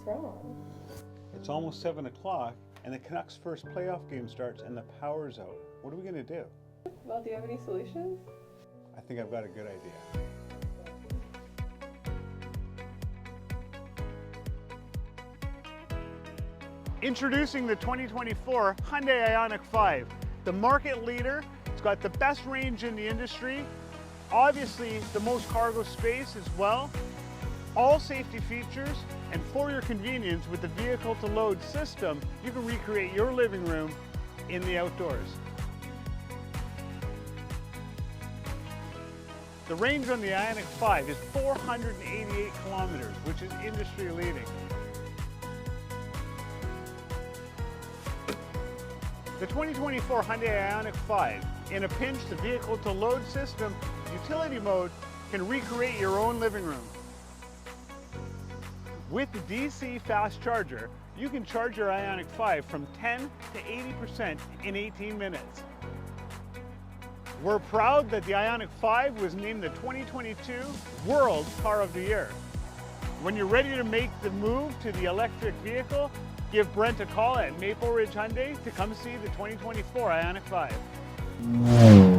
wrong? It's almost 7 o'clock and the Canucks' first playoff game starts and the power's out. What are we going to do? Well, do you have any solutions? I think I've got a good idea. Introducing the 2024 Hyundai IONIQ 5, the market leader. It's got the best range in the industry, obviously the most cargo space as well, all safety features, and for your convenience with the vehicle-to-load system, you can recreate your living room in the outdoors. The range on the IONIQ 5 is 488 kilometers, which is industry leading. The 2024 Hyundai IONIQ 5, in a pinch, the vehicle-to-load system, utility mode, can recreate your own living room. With the DC fast charger, you can charge your IONIQ 5 from 10 to 80% in 18 minutes. We're proud that the IONIQ 5 was named the 2022 World Car of the Year. When you're ready to make the move to the electric vehicle, give Brent a call at Maple Ridge Hyundai to come see the 2024 IONIQ 5.